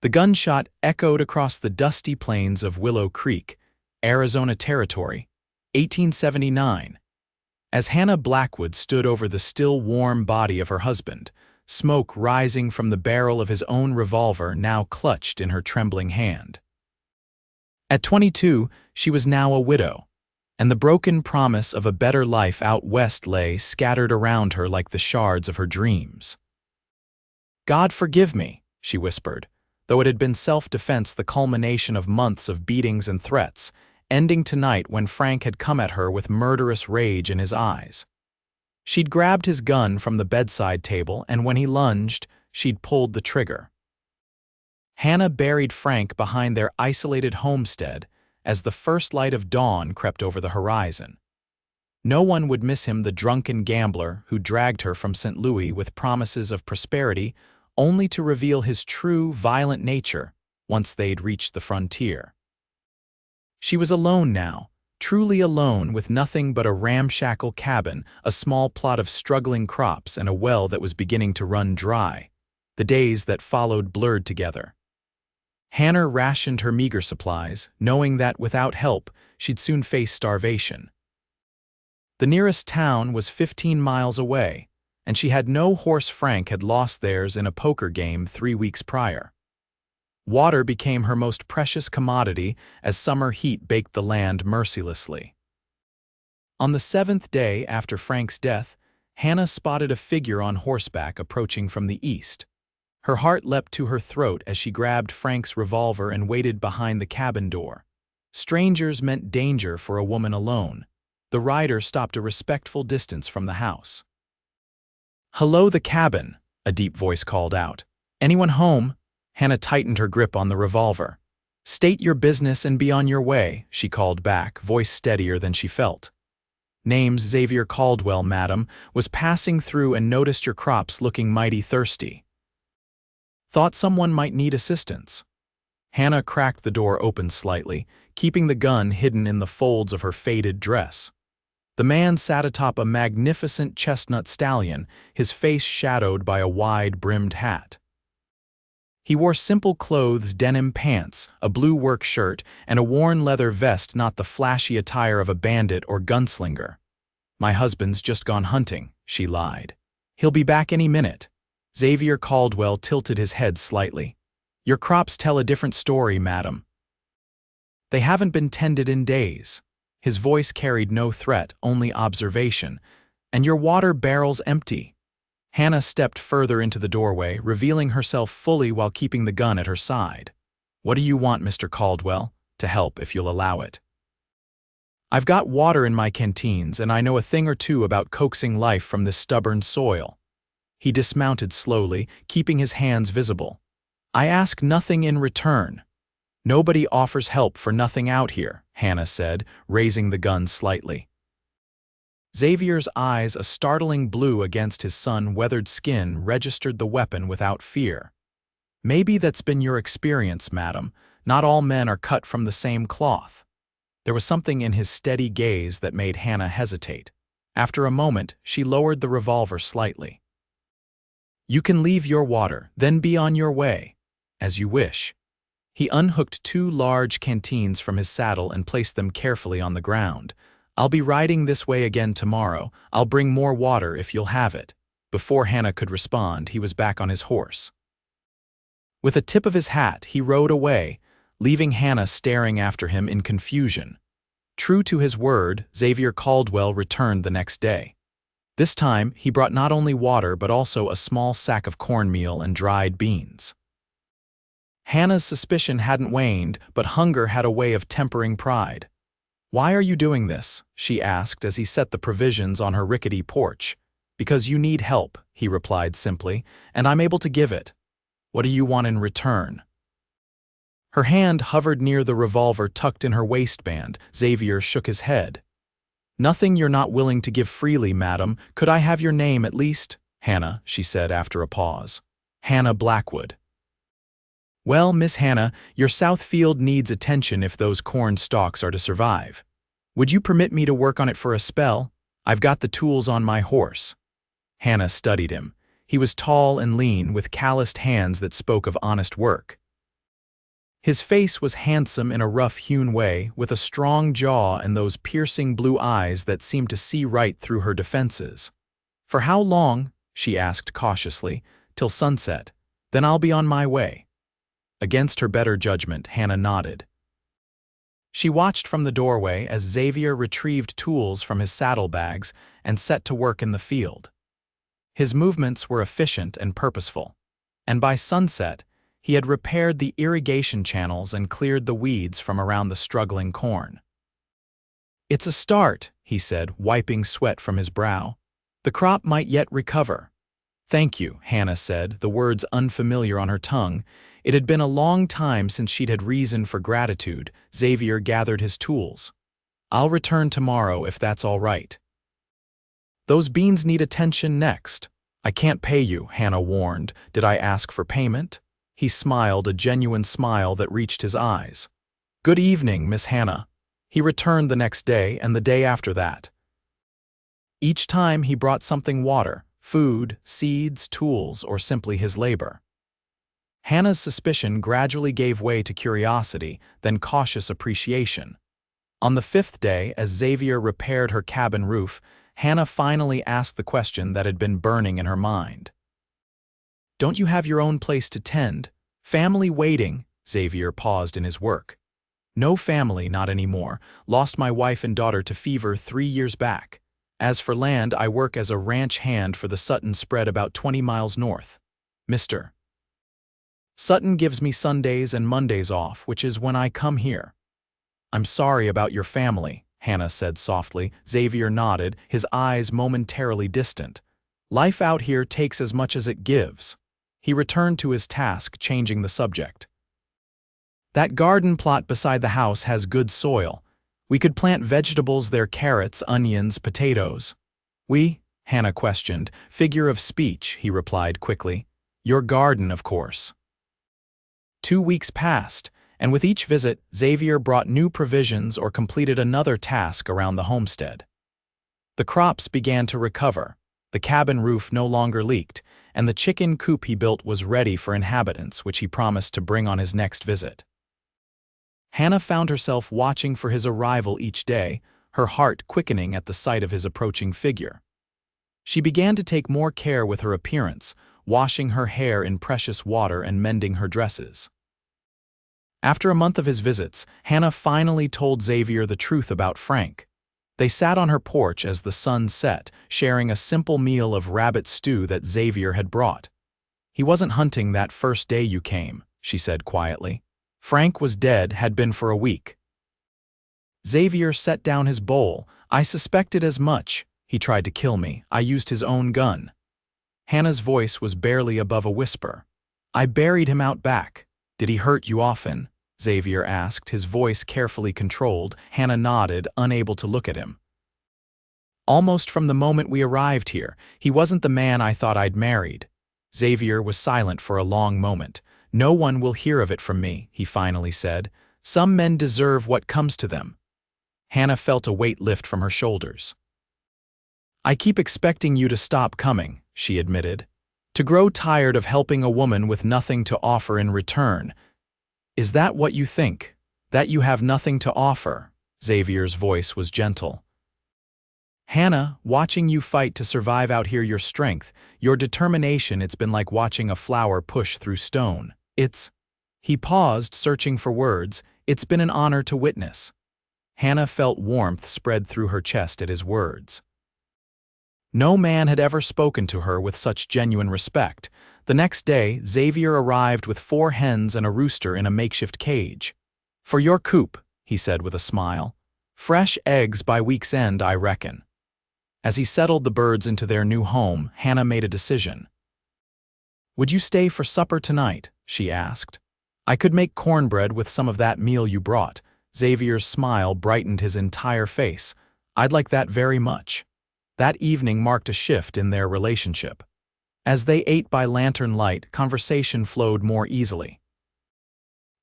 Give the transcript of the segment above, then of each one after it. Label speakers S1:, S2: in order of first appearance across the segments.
S1: The gunshot echoed across the dusty plains of Willow Creek, Arizona Territory, 1879. As Hannah Blackwood stood over the still warm body of her husband, smoke rising from the barrel of his own revolver now clutched in her trembling hand. At 22, she was now a widow, and the broken promise of a better life out west lay scattered around her like the shards of her dreams. "God forgive me," she whispered, though it had been self-defense, the culmination of months of beatings and threats, ending tonight when Frank had come at her with murderous rage in his eyes. She'd grabbed his gun from the bedside table, and when he lunged, she'd pulled the trigger. Hannah buried Frank behind their isolated homestead as the first light of dawn crept over the horizon. No one would miss him, the drunken gambler who dragged her from St. Louis with promises of prosperity, only to reveal his true, violent nature once they'd reached the frontier. She was alone now, truly alone, with nothing but a ramshackle cabin, a small plot of struggling crops, and a well that was beginning to run dry. The days that followed blurred together. Hannah rationed her meager supplies, knowing that without help, she'd soon face starvation. The nearest town was 15 miles away, and she had no horse. Frank had lost theirs in a poker game 3 weeks prior. Water became her most precious commodity as summer heat baked the land mercilessly. On the 7th day after Frank's death, Hannah spotted a figure on horseback approaching from the east. Her heart leapt to her throat as she grabbed Frank's revolver and waited behind the cabin door. Strangers meant danger for a woman alone. The rider stopped a respectful distance from the house. "Hello, the cabin," a deep voice called out. "Anyone home?" Hannah tightened her grip on the revolver. "State your business and be on your way," she called back, voice steadier than she felt. "Name's Xavier Caldwell, madam. Was passing through and noticed your crops looking mighty thirsty. Thought someone might need assistance." Hannah cracked the door open slightly, keeping the gun hidden in the folds of her faded dress. The man sat atop a magnificent chestnut stallion, his face shadowed by a wide-brimmed hat. He wore simple clothes, denim pants, a blue work shirt, and a worn leather vest, not the flashy attire of a bandit or gunslinger. "My husband's just gone hunting," she lied. "He'll be back any minute." Xavier Caldwell tilted his head slightly. "Your crops tell a different story, madam. They haven't been tended in days." His voice carried no threat, only observation. "And your water barrel's empty." Hannah stepped further into the doorway, revealing herself fully while keeping the gun at her side. "What do you want, Mr. Caldwell?" "To help, if you'll allow it. I've got water in my canteens, and I know a thing or two about coaxing life from this stubborn soil." He dismounted slowly, keeping his hands visible. "I ask nothing in return. Nobody offers help for nothing out here," Hannah said, raising the gun slightly. Xavier's eyes, a startling blue against his sun-weathered skin, registered the weapon without fear. "Maybe that's been your experience, madam. Not all men are cut from the same cloth." There was something in his steady gaze that made Hannah hesitate. After a moment, she lowered the revolver slightly. "You can leave your water, then be on your way. As you wish." He unhooked 2 large canteens from his saddle and placed them carefully on the ground. "I'll be riding this way again tomorrow. I'll bring more water if you'll have it." Before Hannah could respond, he was back on his horse. With a tip of his hat, he rode away, leaving Hannah staring after him in confusion. True to his word, Xavier Caldwell returned the next day. This time, he brought not only water but also a small sack of cornmeal and dried beans. Hannah's suspicion hadn't waned, but hunger had a way of tempering pride. "Why are you doing this?" she asked as he set the provisions on her rickety porch. "Because you need help," he replied simply, "and I'm able to give it." "What do you want in return?" Her hand hovered near the revolver tucked in her waistband. Xavier shook his head. "Nothing you're not willing to give freely, madam. Could I have your name at least?" "Hannah," she said after a pause. "Hannah Blackwood." "Well, Miss Hannah, your south field needs attention if those corn stalks are to survive. Would you permit me to work on it for a spell? I've got the tools on my horse." Hannah studied him. He was tall and lean, with calloused hands that spoke of honest work. His face was handsome in a rough-hewn way, with a strong jaw and those piercing blue eyes that seemed to see right through her defenses. "For how long?" she asked cautiously. "Till sunset. Then I'll be on my way." Against her better judgment, Hannah nodded. She watched from the doorway as Xavier retrieved tools from his saddlebags and set to work in the field. His movements were efficient and purposeful, and by sunset, he had repaired the irrigation channels and cleared the weeds from around the struggling corn. "It's a start," he said, wiping sweat from his brow. "The crop might yet recover." "Thank you," Hannah said, the words unfamiliar on her tongue. It had been a long time since she'd had reason for gratitude. Xavier gathered his tools. "I'll return tomorrow if that's all right." "Those beans need attention next." "I can't pay you," Hannah warned. "Did I ask for payment?" He smiled, a genuine smile that reached his eyes. "Good evening, Miss Hannah." He returned the next day and the day after that. Each time he brought something: water, food, seeds, tools, or simply his labor. Hannah's suspicion gradually gave way to curiosity, then cautious appreciation. On the 5th day, as Xavier repaired her cabin roof, Hannah finally asked the question that had been burning in her mind. "Don't you have your own place to tend? Family waiting?" Xavier paused in his work. "No family, not anymore. Lost my wife and daughter to fever 3 years back. As for land, I work as a ranch hand for the Sutton spread about 20 miles north. Mr. Sutton gives me Sundays and Mondays off, which is when I come here." "I'm sorry about your family," Hannah said softly. Xavier nodded, his eyes momentarily distant. "Life out here takes as much as it gives." He returned to his task, changing the subject. "That garden plot beside the house has good soil. We could plant vegetables there: carrots, onions, potatoes." "We?" Hannah questioned. "Figure of speech," he replied quickly. "Your garden, of course." 2 weeks passed, and with each visit, Xavier brought new provisions or completed another task around the homestead. The crops began to recover, the cabin roof no longer leaked, and the chicken coop he built was ready for inhabitants, which he promised to bring on his next visit. Hannah found herself watching for his arrival each day, her heart quickening at the sight of his approaching figure. She began to take more care with her appearance, washing her hair in precious water and mending her dresses. After a month of his visits, Hannah finally told Xavier the truth about Frank. They sat on her porch as the sun set, sharing a simple meal of rabbit stew that Xavier had brought. "He wasn't hunting that first day you came," she said quietly. "Frank was dead, had been for a week." Xavier set down his bowl. "I suspected as much. He tried to kill me. I used his own gun." Hannah's voice was barely above a whisper. "I buried him out back." "Did he hurt you often?" Xavier asked, his voice carefully controlled. Hannah nodded, unable to look at him. "Almost from the moment we arrived here. He wasn't the man I thought I'd married." Xavier was silent for a long moment. "No one will hear of it from me," he finally said. "Some men deserve what comes to them." Hannah felt a weight lift from her shoulders. "I keep expecting you to stop coming," she admitted. "To grow tired of helping a woman with nothing to offer in return." "Is that what you think? That you have nothing to offer?" Xavier's voice was gentle. "Hannah, watching you fight to survive out here, your strength, your determination, it's been like watching a flower push through stone. It's—" He paused, searching for words. "It's been an honor to witness." Hannah felt warmth spread through her chest at his words. No man had ever spoken to her with such genuine respect. The next day, Xavier arrived with 4 hens and a rooster in a makeshift cage. "For your coop," he said with a smile. "Fresh eggs by week's end, I reckon." As he settled the birds into their new home, Hannah made a decision. "Would you stay for supper tonight?" she asked. "I could make cornbread with some of that meal you brought." Xavier's smile brightened his entire face. "I'd like that very much." That evening marked a shift in their relationship. As they ate by lantern light, conversation flowed more easily.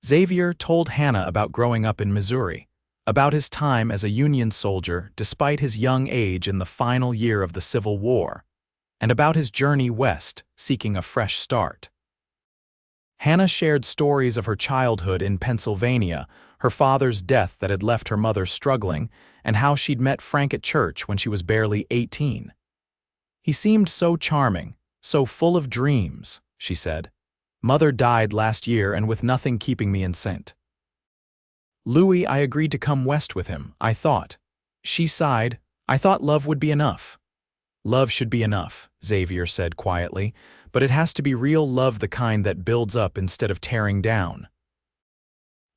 S1: Xavier told Hannah about growing up in Missouri, about his time as a Union soldier despite his young age in the final year of the Civil War, and about his journey west, seeking a fresh start. Hannah shared stories of her childhood in Pennsylvania, her father's death that had left her mother struggling, and how she'd met Frank at church when she was barely 18. "He seemed so charming, so full of dreams," she said. "Mother died last year and with nothing keeping me in St. Louis, I agreed to come west with him, I thought." She sighed. "I thought love would be enough." "Love should be enough," Xavier said quietly, "but it has to be real love, the kind that builds up instead of tearing down."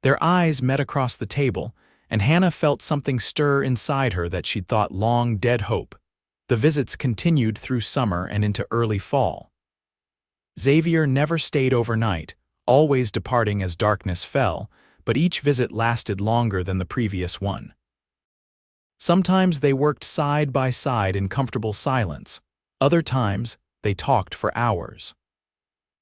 S1: Their eyes met across the table, and Hannah felt something stir inside her that she'd thought long dead hope. The visits continued through summer and into early fall. Xavier never stayed overnight, always departing as darkness fell, but each visit lasted longer than the previous one. Sometimes they worked side by side in comfortable silence. Other times, they talked for hours.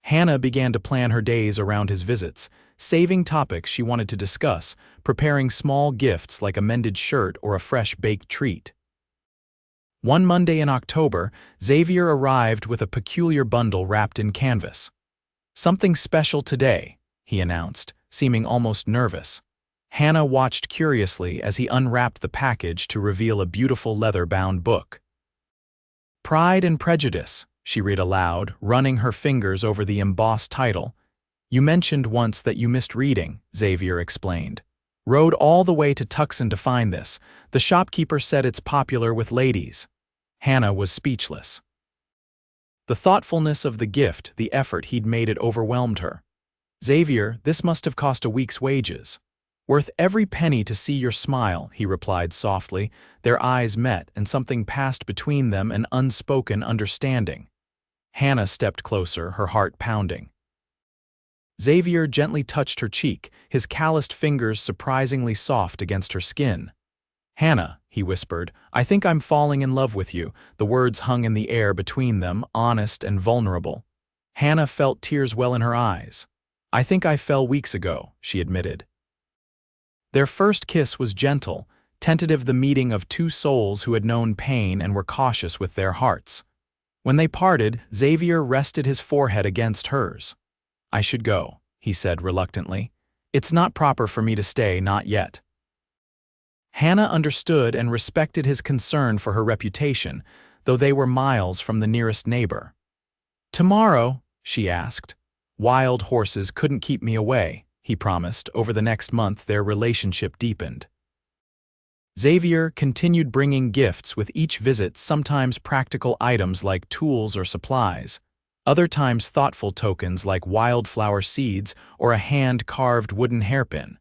S1: Hannah began to plan her days around his visits, saving topics she wanted to discuss, preparing small gifts like a mended shirt or a fresh baked treat. One Monday in October, Xavier arrived with a peculiar bundle wrapped in canvas. "Something special today," he announced, seeming almost nervous. Hannah watched curiously as he unwrapped the package to reveal a beautiful leather-bound book. "Pride and Prejudice," she read aloud, running her fingers over the embossed title. "You mentioned once that you missed reading," Xavier explained. "Rode all the way to Tucson to find this. The shopkeeper said it's popular with ladies." Hannah was speechless. The thoughtfulness of the gift, the effort he'd made, it overwhelmed her. "Xavier, this must have cost a week's wages." "Worth every penny to see your smile," he replied softly. Their eyes met, and something passed between them, an unspoken understanding. Hannah stepped closer, her heart pounding. Xavier gently touched her cheek, his calloused fingers surprisingly soft against her skin. "Hannah," he whispered, "I think I'm falling in love with you." The words hung in the air between them, honest and vulnerable. Hannah felt tears well in her eyes. "I think I fell weeks ago," she admitted. Their first kiss was gentle, tentative, the meeting of two souls who had known pain and were cautious with their hearts. When they parted, Xavier rested his forehead against hers. "I should go," he said reluctantly. "It's not proper for me to stay, not yet." Hannah understood and respected his concern for her reputation, though they were miles from the nearest neighbor. "Tomorrow?" she asked. "Wild horses couldn't keep me away," he promised. Over the next month, their relationship deepened. Xavier continued bringing gifts with each visit, sometimes practical items like tools or supplies, other times thoughtful tokens like wildflower seeds or a hand-carved wooden hairpin.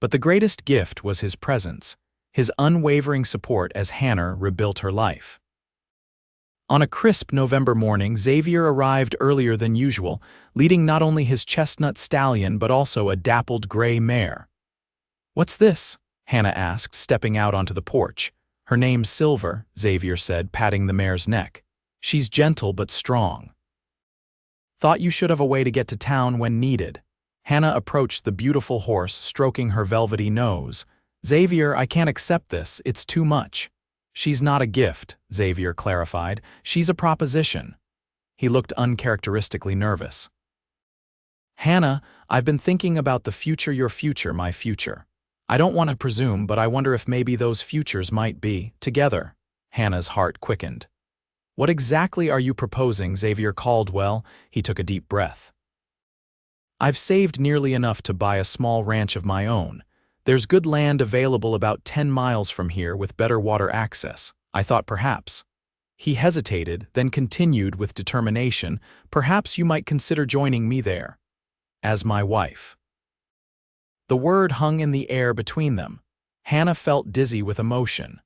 S1: But the greatest gift was his presence, his unwavering support as Hannah rebuilt her life. On a crisp November morning, Xavier arrived earlier than usual, leading not only his chestnut stallion but also a dappled gray mare. "What's this?" Hannah asked, stepping out onto the porch. "Her name's Silver," Xavier said, patting the mare's neck. "She's gentle but strong." "Thought you should have a way to get to town when needed." Hannah approached the beautiful horse, stroking her velvety nose. "Xavier, I can't accept this. It's too much." "She's not a gift," Xavier clarified. "She's a proposition." He looked uncharacteristically nervous. "Hannah, I've been thinking about the future, your future, my future. I don't want to presume, but I wonder if maybe those futures might be together." Hannah's heart quickened. "What exactly are you proposing, Xavier Caldwell?" He took a deep breath. "I've saved nearly enough to buy a small ranch of my own. There's good land available about 10 miles from here with better water access. I thought perhaps." He hesitated, then continued with determination, "Perhaps you might consider joining me there. As my wife." The word hung in the air between them. Hannah felt dizzy with emotion.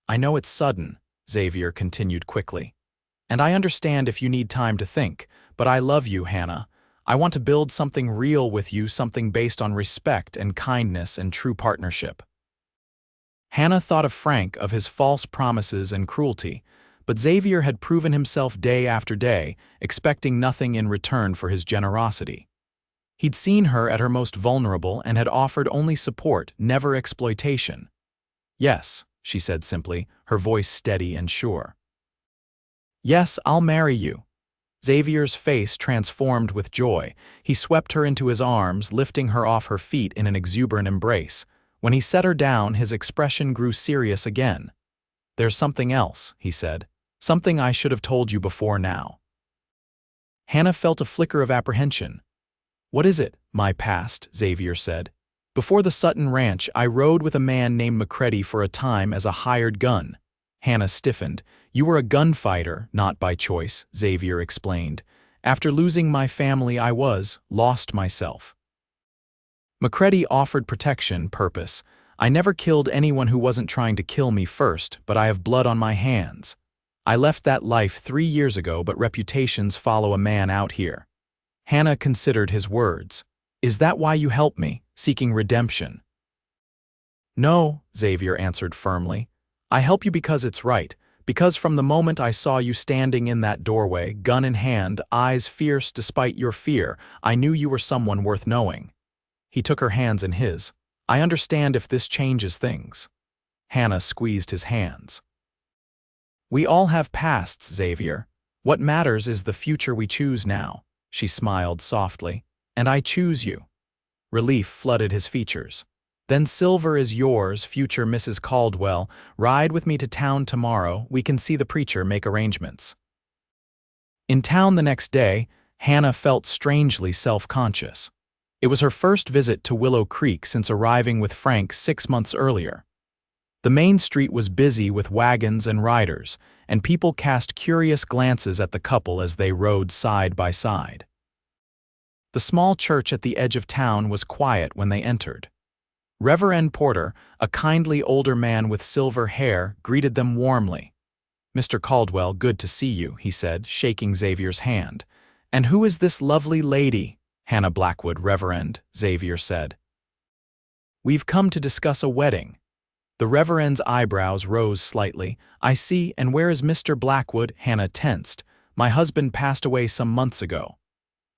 S1: "I know it's sudden," Xavier continued quickly. "And I understand if you need time to think, but I love you, Hannah. I want to build something real with you, something based on respect and kindness and true partnership." Hannah thought of Frank, of his false promises and cruelty, but Xavier had proven himself day after day, expecting nothing in return for his generosity. He'd seen her at her most vulnerable and had offered only support, never exploitation. "Yes," she said simply, her voice steady and sure. "Yes, I'll marry you." Xavier's face transformed with joy. He swept her into his arms, lifting her off her feet in an exuberant embrace. When he set her down, his expression grew serious again. "There's something else," he said. "Something I should have told you before now." Hannah felt a flicker of apprehension. "What is it, my past?" Xavier said. "Before the Sutton Ranch, I rode with a man named McCready for a time as a hired gun." Hannah stiffened. "You were a gunfighter, not by choice," Xavier explained. "After losing my family, I lost myself." McCready offered protection, purpose. "I never killed anyone who wasn't trying to kill me first, but I have blood on my hands. I left that life 3 years ago, but reputations follow a man out here." Hannah considered his words. "Is that why you help me, seeking redemption?" "No," Xavier answered firmly. "I help you because it's right, because from the moment I saw you standing in that doorway, gun in hand, eyes fierce despite your fear, I knew you were someone worth knowing." He took her hands in his. "I understand if this changes things." Hannah squeezed his hands. "We all have pasts, Xavier. What matters is the future we choose now." She smiled softly. "And I choose you." Relief flooded his features. "Then silver is yours, future Mrs. Caldwell. Ride with me to town tomorrow. We can see the preacher, make arrangements." In town the next day, Hannah felt strangely self-conscious. It was her first visit to Willow Creek since arriving with Frank 6 months earlier. The main street was busy with wagons and riders, and people cast curious glances at the couple as they rode side by side. The small church at the edge of town was quiet when they entered. Reverend Porter, a kindly older man with silver hair, greeted them warmly. "Mr. Caldwell, good to see you," he said, shaking Xavier's hand. "And who is this lovely lady?" "Hannah Blackwood, Reverend," Xavier said. "We've come to discuss a wedding." The Reverend's eyebrows rose slightly. "I see, and where is Mr. Blackwood?" Hannah tensed. "My husband passed away some months ago."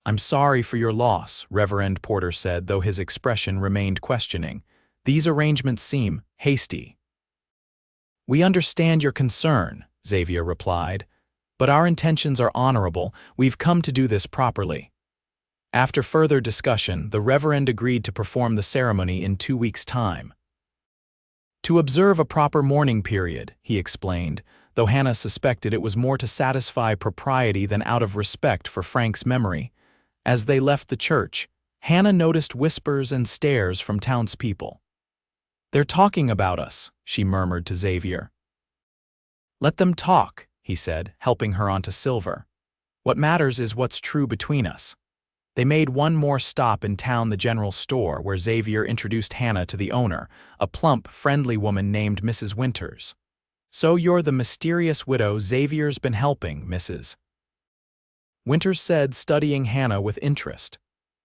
S1: "I'm sorry for your loss," Reverend Porter said, though his expression remained questioning. "These arrangements seem hasty." "We understand your concern," Xavier replied, "but our intentions are honorable. We've come to do this properly." After further discussion, the Reverend agreed to perform the ceremony in 2 weeks' time. "To observe a proper mourning period," he explained, though Hannah suspected it was more to satisfy propriety than out of respect for Frank's memory. As they left the church, Hannah noticed whispers and stares from townspeople. "They're talking about us," she murmured to Xavier. "Let them talk," he said, helping her onto Silver. "What matters is what's true between us." They made one more stop in town, the general store, where Xavier introduced Hannah to the owner, a plump, friendly woman named Mrs. Winters. "So you're the mysterious widow Xavier's been helping, Mrs." Winters said, studying Hannah with interest.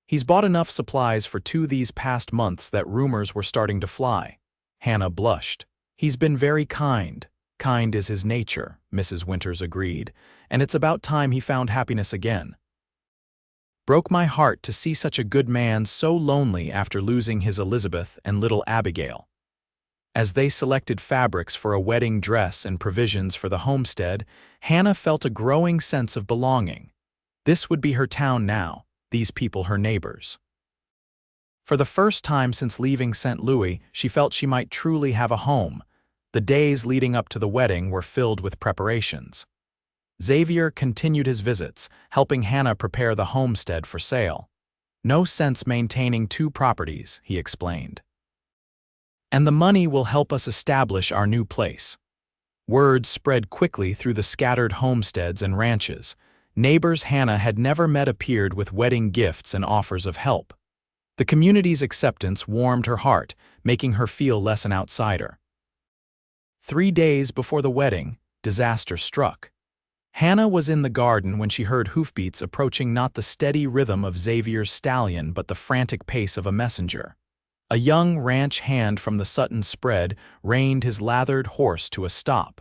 S1: "He's bought enough supplies for 2 these past months that rumors were starting to fly." Hannah blushed. "He's been very kind. Kind is his nature," Mrs. Winters agreed, "and it's about time he found happiness again. Broke my heart to see such a good man so lonely after losing his Elizabeth and little Abigail." As they selected fabrics for a wedding dress and provisions for the homestead, Hannah felt a growing sense of belonging. This would be her town now, these people her neighbors. For the first time since leaving St. Louis, she felt she might truly have a home. The days leading up to the wedding were filled with preparations. Xavier continued his visits, helping Hannah prepare the homestead for sale. "No sense maintaining 2 properties," he explained. "And the money will help us establish our new place." Word spread quickly through the scattered homesteads and ranches. Neighbors Hannah had never met appeared with wedding gifts and offers of help. The community's acceptance warmed her heart, making her feel less an outsider. 3 days before the wedding, disaster struck. Hannah was in the garden when she heard hoofbeats approaching, not the steady rhythm of Xavier's stallion but the frantic pace of a messenger. A young ranch hand from the Sutton spread reined his lathered horse to a stop.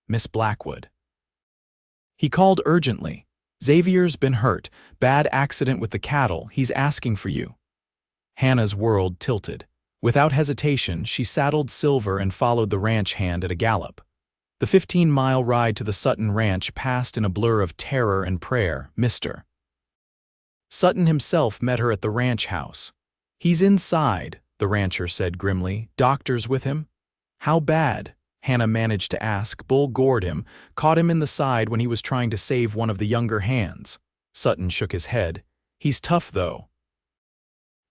S1: "Miss Blackwood." He called urgently. "Xavier's been hurt. Bad accident with the cattle. He's asking for you." Hannah's world tilted. Without hesitation, she saddled Silver and followed the ranch hand at a gallop. The 15-mile ride to the Sutton Ranch passed in a blur of terror and prayer. Mr. Sutton himself met her at the ranch house. "He's inside," the rancher said grimly. "Doctors with him?" "How bad?" Hannah managed to ask. "Bull gored him, caught him in the side when he was trying to save one of the younger hands." Sutton shook his head. "He's tough, though.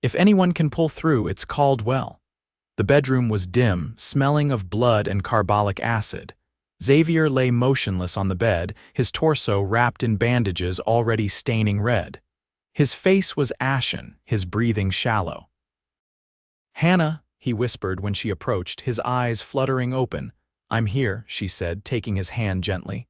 S1: If anyone can pull through, it's Caldwell." The bedroom was dim, smelling of blood and carbolic acid. Xavier lay motionless on the bed, his torso wrapped in bandages already staining red. His face was ashen, his breathing shallow. "Hannah," he whispered when she approached, his eyes fluttering open. "I'm here," she said, taking his hand gently.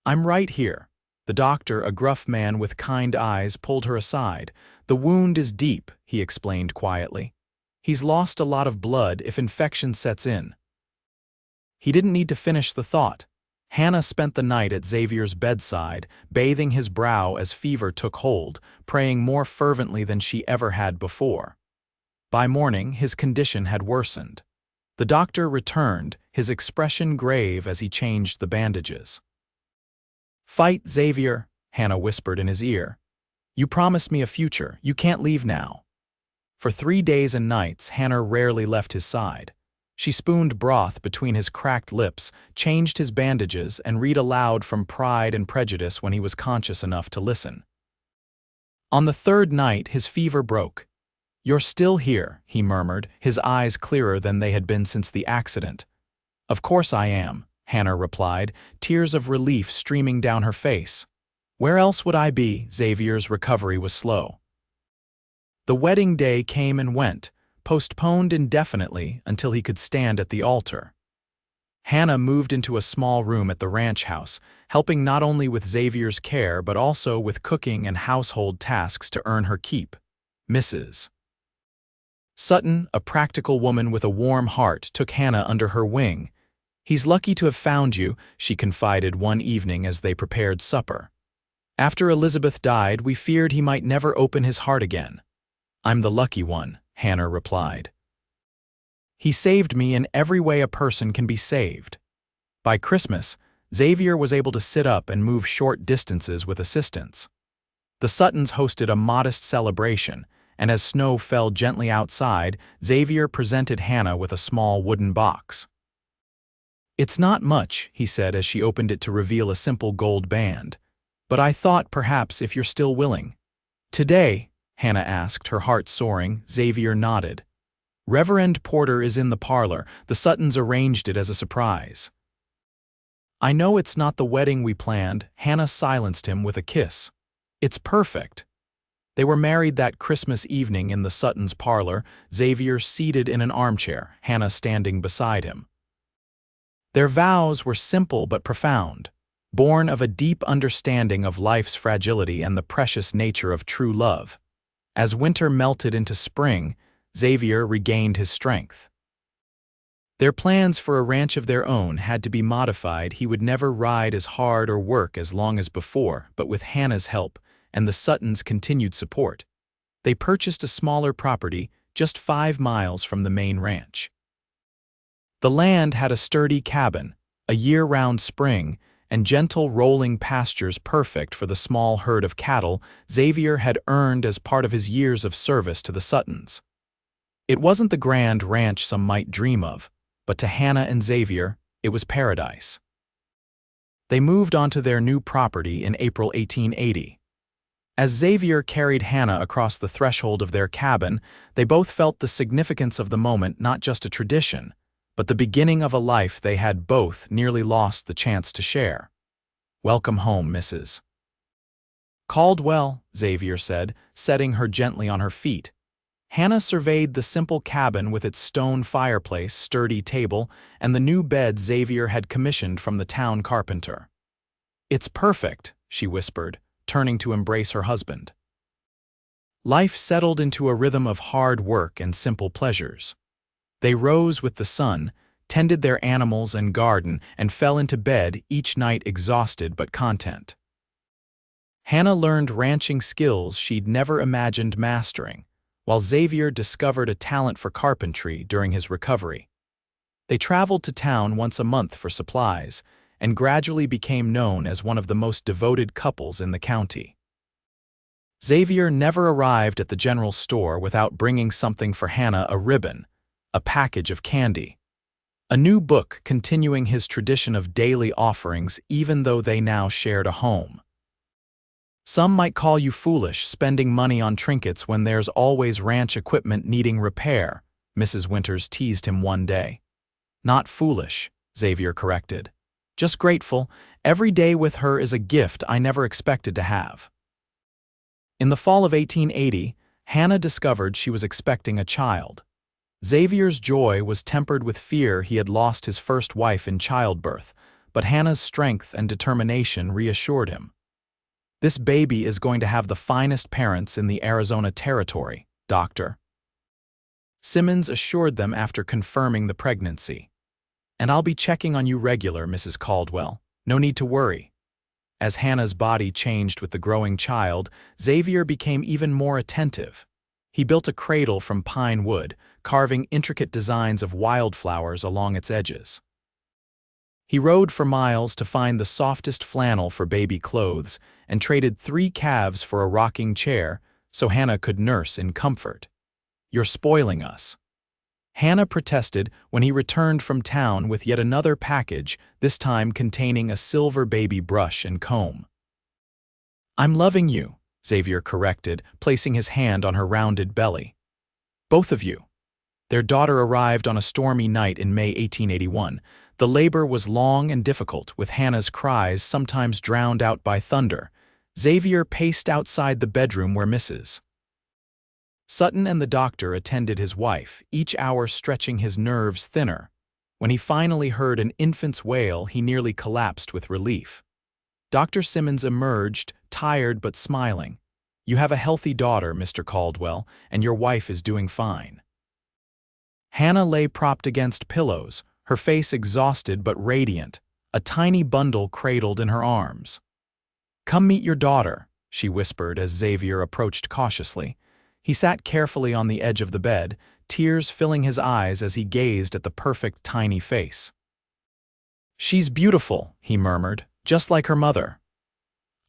S1: "I'm right here." The doctor, a gruff man with kind eyes, pulled her aside. "The wound is deep," he explained quietly. "He's lost a lot of blood if infection sets in." He didn't need to finish the thought. Hannah spent the night at Xavier's bedside, bathing his brow as fever took hold, praying more fervently than she ever had before. By morning, his condition had worsened. The doctor returned, his expression grave as he changed the bandages. "Fight, Xavier," Hannah whispered in his ear. "You promised me a future. You can't leave now." For 3 days and nights, Hannah rarely left his side. She spooned broth between his cracked lips, changed his bandages, and read aloud from Pride and Prejudice when he was conscious enough to listen. On the 3rd night, his fever broke. "You're still here," he murmured, his eyes clearer than they had been since the accident. "Of course I am," Hannah replied, tears of relief streaming down her face. "Where else would I be?" Xavier's recovery was slow. The wedding day came and went, postponed indefinitely until he could stand at the altar. Hannah moved into a small room at the ranch house, helping not only with Xavier's care but also with cooking and household tasks to earn her keep. Mrs. Sutton, a practical woman with a warm heart, took Hannah under her wing. "He's lucky to have found you," she confided one evening as they prepared supper. "After Elizabeth died, we feared he might never open his heart again." "I'm the lucky one," Hannah replied. "He saved me in every way a person can be saved." By Christmas, Xavier was able to sit up and move short distances with assistance. The Suttons hosted a modest celebration, and as snow fell gently outside, Xavier presented Hannah with a small wooden box. "It's not much," he said as she opened it to reveal a simple gold band. "But I thought perhaps if you're still willing." "Today?" Hannah asked, her heart soaring. Xavier nodded. "Reverend Porter is in the parlor. The Suttons arranged it as a surprise." "I know it's not the wedding we planned," Hannah silenced him with a kiss. "It's perfect." They were married that Christmas evening in the Suttons' parlor, Xavier seated in an armchair, Hannah standing beside him. Their vows were simple but profound, born of a deep understanding of life's fragility and the precious nature of true love. As winter melted into spring, Xavier regained his strength. Their plans for a ranch of their own had to be modified. He would never ride as hard or work as long as before, but with Hannah's help and the Suttons' continued support, they purchased a smaller property just 5 miles from the main ranch. The land had a sturdy cabin, a year-round spring, and gentle rolling pastures perfect for the small herd of cattle Xavier had earned as part of his years of service to the Suttons. It wasn't the grand ranch some might dream of, but to Hannah and Xavier, it was paradise. They moved onto their new property in April 1880. As Xavier carried Hannah across the threshold of their cabin, they both felt the significance of the moment, not just a tradition, but the beginning of a life they had both nearly lost the chance to share. "Welcome home, Mrs. Caldwell," Xavier said, setting her gently on her feet. Hannah surveyed the simple cabin with its stone fireplace, sturdy table, and the new bed Xavier had commissioned from the town carpenter. "It's perfect," she whispered, turning to embrace her husband. Life settled into a rhythm of hard work and simple pleasures. They rose with the sun, tended their animals and garden, and fell into bed each night exhausted but content. Hannah learned ranching skills she'd never imagined mastering, while Xavier discovered a talent for carpentry during his recovery. They traveled to town once a month for supplies, and gradually became known as one of the most devoted couples in the county. Xavier never arrived at the general store without bringing something for Hannah: a ribbon, a package of candy, a new book continuing his tradition of daily offerings even though they now shared a home. "Some might call you foolish spending money on trinkets when there's always ranch equipment needing repair," Mrs. Winters teased him one day. "Not foolish," Xavier corrected. "Just grateful. Every day with her is a gift I never expected to have." In the fall of 1880, Hannah discovered she was expecting a child. Xavier's joy was tempered with fear he had lost his first wife in childbirth, but Hannah's strength and determination reassured him. "This baby is going to have the finest parents in the Arizona Territory, Doctor," Simmons assured them after confirming the pregnancy. "And I'll be checking on you regular, Mrs. Caldwell. No need to worry." As Hannah's body changed with the growing child, Xavier became even more attentive. He built a cradle from pine wood, carving intricate designs of wildflowers along its edges. He rode for miles to find the softest flannel for baby clothes and traded 3 calves for a rocking chair so Hannah could nurse in comfort. "You're spoiling us." Hannah protested when he returned from town with yet another package, this time containing a silver baby brush and comb. "I'm loving you," Xavier corrected, placing his hand on her rounded belly. "Both of you." Their daughter arrived on a stormy night in May 1881. The labor was long and difficult, with Hannah's cries sometimes drowned out by thunder. Xavier paced outside the bedroom where Mrs. Sutton and the doctor attended his wife, each hour stretching his nerves thinner. When he finally heard an infant's wail, he nearly collapsed with relief. Dr. Simmons emerged, tired but smiling. "You have a healthy daughter, Mr. Caldwell, and your wife is doing fine." Hannah lay propped against pillows, her face exhausted but radiant, a tiny bundle cradled in her arms. "Come meet your daughter," she whispered as Xavier approached cautiously. He sat carefully on the edge of the bed, tears filling his eyes as he gazed at the perfect tiny face. "She's beautiful," he murmured, "just like her mother."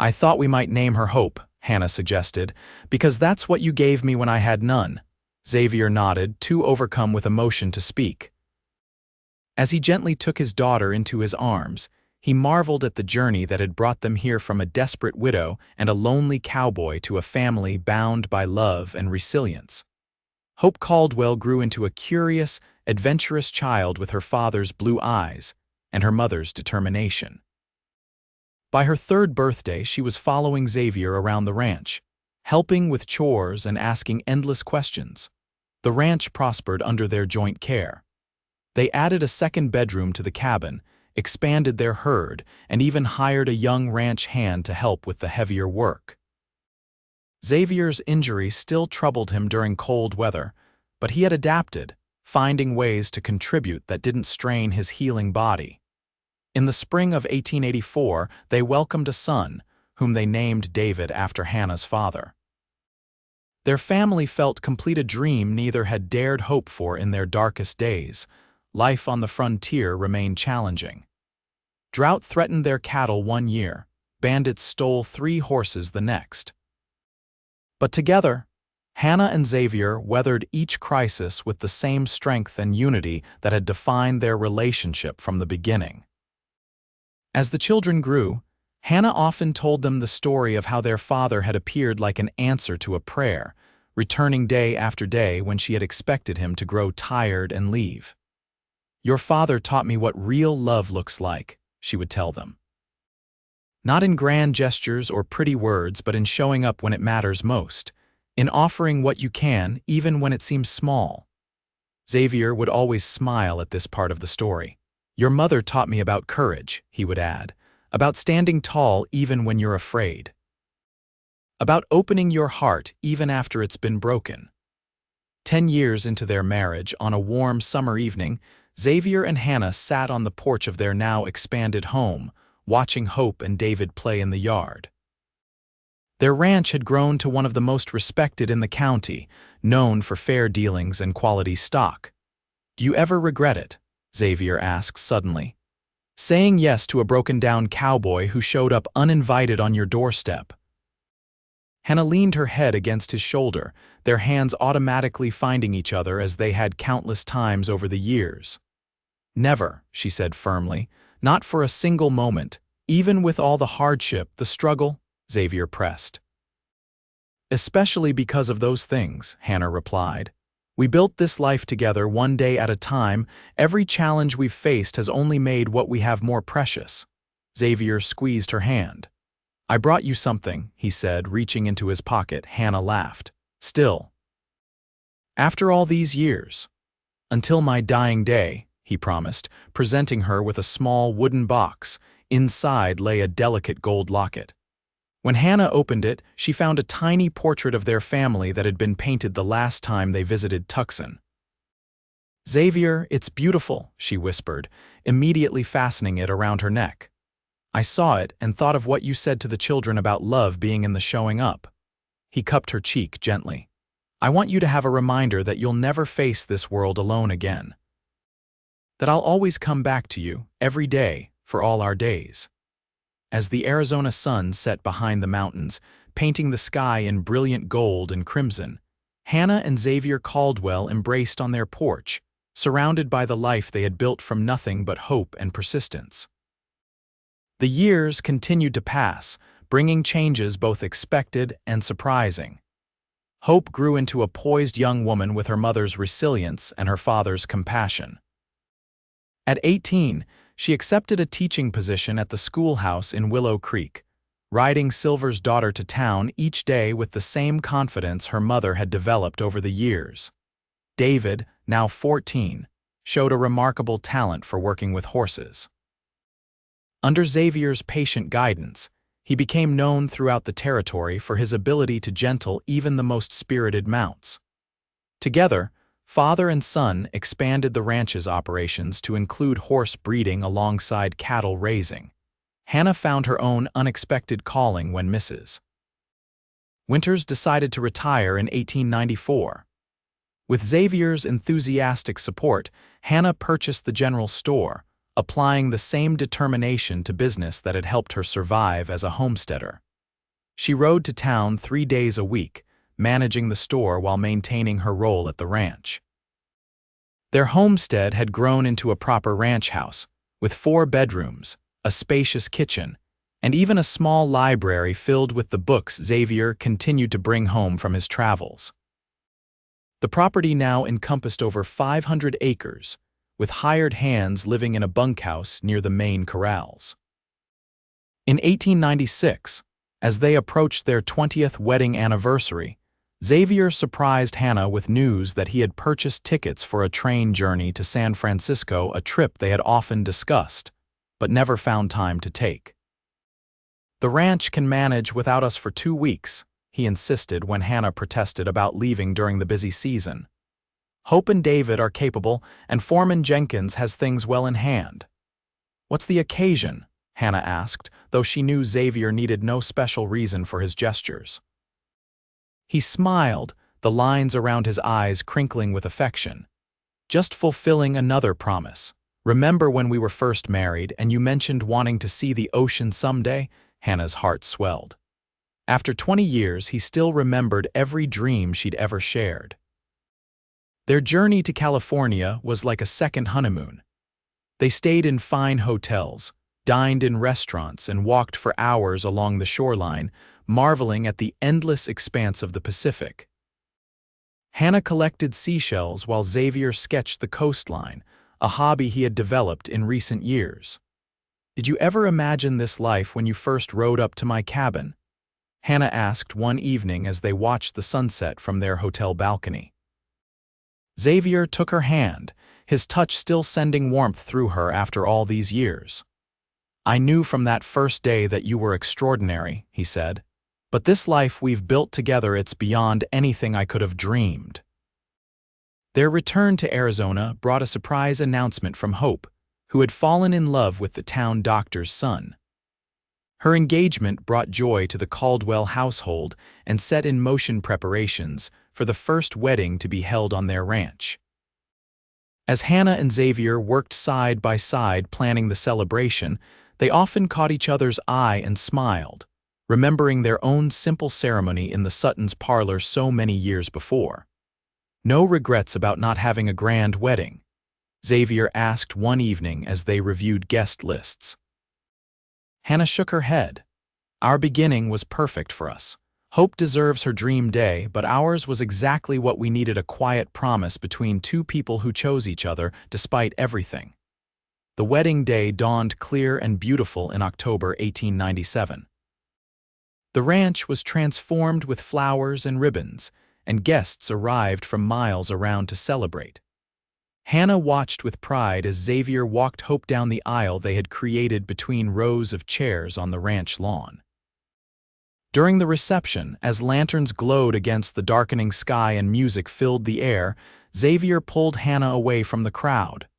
S1: "I thought we might name her Hope," Hannah suggested, "because that's what you gave me when I had none." Xavier nodded, too overcome with emotion to speak. As he gently took his daughter into his arms, he marveled at the journey that had brought them here from a desperate widow and a lonely cowboy to a family bound by love and resilience. Hope Caldwell grew into a curious, adventurous child with her father's blue eyes and her mother's determination. By her 3rd birthday, she was following Xavier around the ranch, helping with chores and asking endless questions. The ranch prospered under their joint care. They added a 2nd bedroom to the cabin, expanded their herd, and even hired a young ranch hand to help with the heavier work. Xavier's injury still troubled him during cold weather, but he had adapted, finding ways to contribute that didn't strain his healing body. In the spring of 1884, they welcomed a son, whom they named David after Hannah's father. Their family felt complete, a dream neither had dared hope for in their darkest days. Life on the frontier remained challenging. Drought threatened their cattle one year. Bandits stole 3 horses the next. But together, Hannah and Xavier weathered each crisis with the same strength and unity that had defined their relationship from the beginning. As the children grew, Hannah often told them the story of how their father had appeared like an answer to a prayer, returning day after day when she had expected him to grow tired and leave. "Your father taught me what real love looks like," she would tell them. "Not in grand gestures or pretty words, but in showing up when it matters most, in offering what you can, even when it seems small." Xavier would always smile at this part of the story. "Your mother taught me about courage," he would add, "about standing tall even when you're afraid, about opening your heart even after it's been broken." 10 years into their marriage, on a warm summer evening, Xavier and Hannah sat on the porch of their now expanded home, watching Hope and David play in the yard. Their ranch had grown to one of the most respected in the county, known for fair dealings and quality stock. "Do you ever regret it?" Xavier asked suddenly. Saying yes to a broken-down cowboy who showed up uninvited on your doorstep. Hannah leaned her head against his shoulder, their hands automatically finding each other as they had countless times over the years. Never, she said firmly, not for a single moment, even with all the hardship, the struggle, Xavier pressed. Especially because of those things, Hannah replied. We built this life together one day at a time. Every challenge we've faced has only made what we have more precious. Xavier squeezed her hand. I brought you something, he said, reaching into his pocket. Hannah laughed. Still. After all these years. Until my dying day, he promised, presenting her with a small wooden box. Inside lay a delicate gold locket. When Hannah opened it, she found a tiny portrait of their family that had been painted the last time they visited Tucson. Xavier, it's beautiful, she whispered, immediately fastening it around her neck. I saw it and thought of what you said to the children about love being in the showing up. He cupped her cheek gently. I want you to have a reminder that you'll never face this world alone again. That I'll always come back to you, every day, for all our days. As the Arizona sun set behind the mountains, painting the sky in brilliant gold and crimson, Hannah and Xavier Caldwell embraced on their porch, surrounded by the life they had built from nothing but hope and persistence. The years continued to pass, bringing changes both expected and surprising. Hope grew into a poised young woman with her mother's resilience and her father's compassion. At 18, she accepted a teaching position at the schoolhouse in Willow Creek, riding Silver's daughter to town each day with the same confidence her mother had developed over the years. David, now 14, showed a remarkable talent for working with horses. Under Xavier's patient guidance, he became known throughout the territory for his ability to gentle even the most spirited mounts. Together, father and son expanded the ranch's operations to include horse breeding alongside cattle raising. Hannah found her own unexpected calling when Mrs. Winters decided to retire in 1894. With Xavier's enthusiastic support, Hannah purchased the general store, applying the same determination to business that had helped her survive as a homesteader. She rode to town 3 days a week, managing the store while maintaining her role at the ranch. Their homestead had grown into a proper ranch house, with 4 bedrooms, a spacious kitchen, and even a small library filled with the books Xavier continued to bring home from his travels. The property now encompassed over 500 acres, with hired hands living in a bunkhouse near the main corrals. In 1896, as they approached their 20th wedding anniversary, Xavier surprised Hannah with news that he had purchased tickets for a train journey to San Francisco, a trip they had often discussed, but never found time to take. The ranch can manage without us for 2 weeks, he insisted when Hannah protested about leaving during the busy season. Hope and David are capable, and Foreman Jenkins has things well in hand. What's the occasion? Hannah asked, though she knew Xavier needed no special reason for his gestures. He smiled, the lines around his eyes crinkling with affection. Just fulfilling another promise. Remember when we were first married and you mentioned wanting to see the ocean someday? Hannah's heart swelled. After 20 years, he still remembered every dream she'd ever shared. Their journey to California was like a second honeymoon. They stayed in fine hotels, dined in restaurants, and walked for hours along the shoreline, marveling at the endless expanse of the Pacific. Hannah collected seashells while Xavier sketched the coastline, a hobby he had developed in recent years. Did you ever imagine this life when you first rode up to my cabin? Hannah asked one evening as they watched the sunset from their hotel balcony. Xavier took her hand, his touch still sending warmth through her after all these years. I knew from that first day that you were extraordinary, he said. But this life we've built together, it's beyond anything I could have dreamed. Their return to Arizona brought a surprise announcement from Hope, who had fallen in love with the town doctor's son. Her engagement brought joy to the Caldwell household and set in motion preparations for the first wedding to be held on their ranch. As Hannah and Xavier worked side by side planning the celebration, they often caught each other's eye and smiled, remembering their own simple ceremony in the Suttons' parlor so many years before. "No regrets about not having a grand wedding?" Xavier asked one evening as they reviewed guest lists. Hannah shook her head. "Our beginning was perfect for us. Hope deserves her dream day, but ours was exactly what we needed, a quiet promise between two people who chose each other despite everything." The wedding day dawned clear and beautiful in October 1897. The ranch was transformed with flowers and ribbons, and guests arrived from miles around to celebrate. Hannah watched with pride as Xavier walked Hope down the aisle they had created between rows of chairs on the ranch lawn. During the reception, as lanterns glowed against the darkening sky and music filled the air, Xavier pulled Hannah away from the crowd.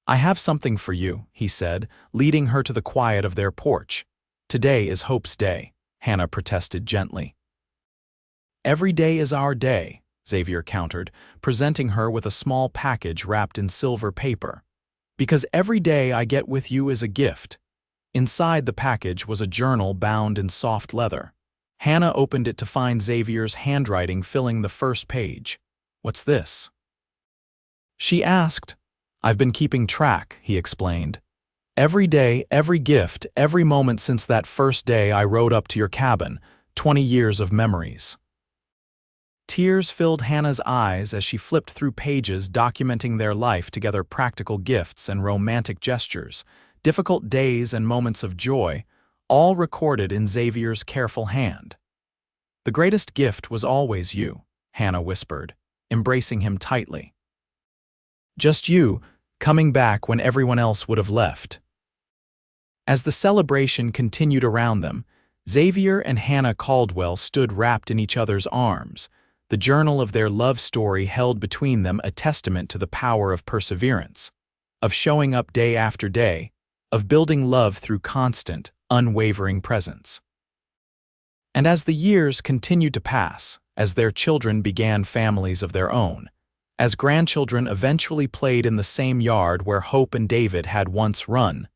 S1: "I have something for you," he said, leading her to the quiet of their porch. "Today is Hope's day," Hannah protested gently. "Every day is our day," Xavier countered, presenting her with a small package wrapped in silver paper. "Because every day I get with you is a gift." Inside the package was a journal bound in soft leather. Hannah opened it to find Xavier's handwriting filling the first page. "What's this?" she asked. "I've been keeping track," he explained. "Every day, every gift, every moment since that first day I rode up to your cabin, 20 years of memories." Tears filled Hannah's eyes as she flipped through pages documenting their life together, practical gifts and romantic gestures, difficult days and moments of joy, all recorded in Xavier's careful hand. "The greatest gift was always you," Hannah whispered, embracing him tightly. "Just you, coming back when everyone else would have left." As the celebration continued around them, Xavier and Hannah Caldwell stood wrapped in each other's arms, the journal of their love story held between them, a testament to the power of perseverance, of showing up day after day, of building love through constant, unwavering presence. And as the years continued to pass, as their children began families of their own, as grandchildren eventually played in the same yard where Hope and David had once run,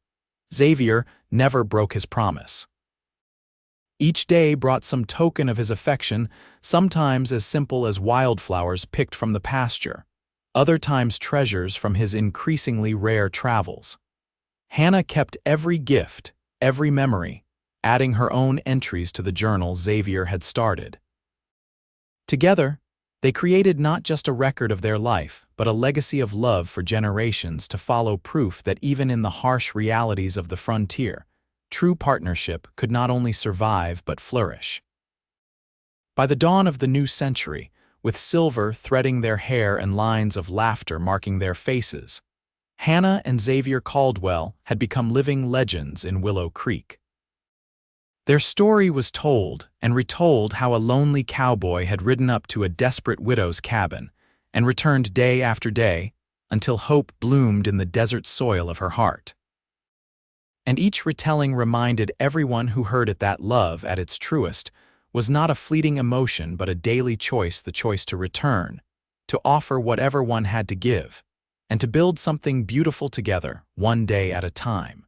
S1: Xavier never broke his promise. Each day brought some token of his affection, sometimes as simple as wildflowers picked from the pasture, other times treasures from his increasingly rare travels. Hannah kept every gift, every memory, adding her own entries to the journal Xavier had started. Together, they created not just a record of their life, but a legacy of love for generations to follow, proof that even in the harsh realities of the frontier, true partnership could not only survive but flourish. By the dawn of the new century, with silver threading their hair and lines of laughter marking their faces, Hannah and Xavier Caldwell had become living legends in Willow Creek. Their story was told and retold, how a lonely cowboy had ridden up to a desperate widow's cabin and returned day after day until hope bloomed in the desert soil of her heart. And each retelling reminded everyone who heard it that love, at its truest, was not a fleeting emotion but a daily choice, the choice to return, to offer whatever one had to give, and to build something beautiful together, one day at a time.